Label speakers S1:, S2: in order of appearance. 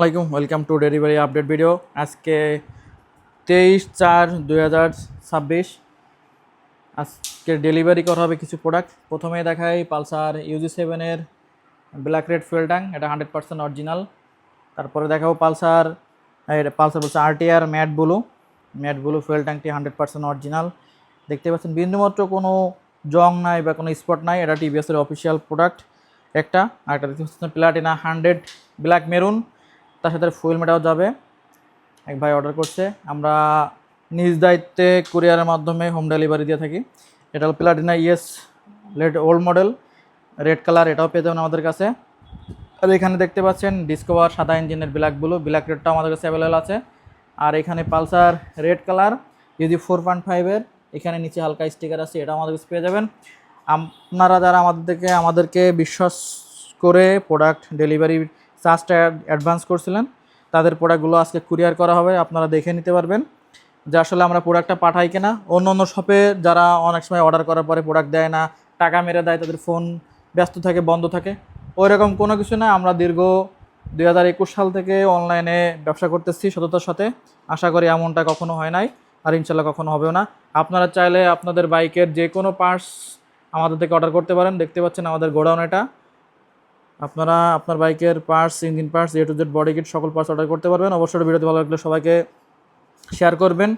S1: আসসালামাইকুম welcome to delivery update video. আজকে 23/4/2026 আজকে ডেলিভারি করা হবে কিছু প্রোডাক্ট। প্রথমে দেখাই Pulsar UG7 black red fuel tank, এটা 100% অরিজিনাল। তারপরে দেখাবো পালসার বলছে RTR ম্যাট ব্লু ফুয়েল ট্যাঙ্কটি 100% অরিজিনাল। দেখতে পাচ্ছেন বিন্দুমাত্র কোনো জং নাই বা কোনো স্পট নাই, এটা টিভিএসের অফিসিয়াল প্রোডাক্ট একটা। আর একটা দেখতে পাচ্ছেন প্লাটিনা 100 ব্ল্যাক মেরুন, তার সাথে ফুয়েল মেটাও যাবে। এক ভাই অর্ডার করছে, আমরা নিজ দায়িত্বে কুরিয়ারের মাধ্যমে হোম ডেলিভারি দিয়ে থাকি। এটা হল Platina old model red colour, এটাও পেয়ে যাবেন আমাদের কাছে। আর এখানে দেখতে পাচ্ছেন ডিসকভার সাদা ইঞ্জিনের ব্ল্যাক রেডটাও আমাদের কাছে অ্যাভেলেবল আছে। আর এখানে পালসার রেড কালার যদি 4.5-এর, এখানে নিচে হালকা স্টিকার আছে, এটা আমাদের কাছে পেয়ে যাবেন। আপনারা যারা আমাদেরকে বিশ্বাস করে প্রোডাক্ট ডেলিভারি চার্জটা অ্যাডভান্স করছিলেন, তাদের প্রোডাক্টগুলো আজকে কুরিয়ার করা হবে। আপনারা দেখে নিতে পারবেন যে আসলে আমরা প্রোডাক্টটা পাঠাই কিনা। অন্য শপে যারা অনেক সময় অর্ডার করার পরে প্রোডাক্ট দেয় না, টাকা মেরে দেয়, তাদের ফোন ব্যস্ত থাকে, বন্ধ থাকে, ওই রকম কোনো কিছু না। আমরা দীর্ঘ 2021 সাল থেকে অনলাইনে ব্যবসা করতেছি সততার সাথে। আশা করি এমনটা কখনো হয় নাই, আর ইনশাল্লাহ কখনো হবেও না। আপনারা চাইলে আপনাদের বাইকের যে কোনো পার্টস আমাদের থেকে অর্ডার করতে পারেন। দেখতে পাচ্ছেন আমাদের গোডাউন এটা। আপনারা আপনার বাইকের parts, engine parts, A to Z body kit সকল পার্টস অর্ডার করতে পারবেন। অবশ্যই ভিডিওতে ভালো লাগলে সবাইকে শেয়ার করবেন।